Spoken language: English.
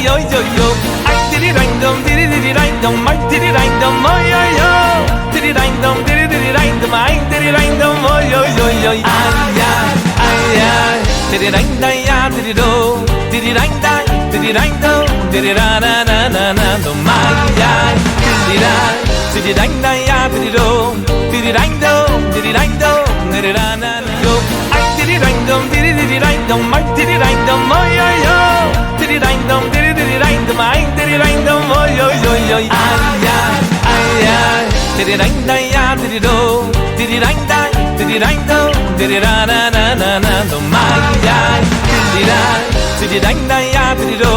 yo yo yo. Ay diddy dang dum my diddy dang dum oh yo yo. Diddy dang dum my diddy dang dum oh yo yo yo. Ay ay diddy dang dang ya diddy do. Diddy dang dang diddy dang do. Diddy da na na na na do my ya. Diddy da diddy dang dang ya diddy do. Diddy dang do diddy dang do. Diddy da na na yo. Ay diddy dang dum my diddy dang dum oh yo yo. Diddy dang dum my diddy dang dum oh yo yo yo. Ay ay diddy dang dang ya diddy do. Diddy dang dang diddy dang do. Diddy da na na na na do my ya. Diddy da diddy dang dang ya diddy do.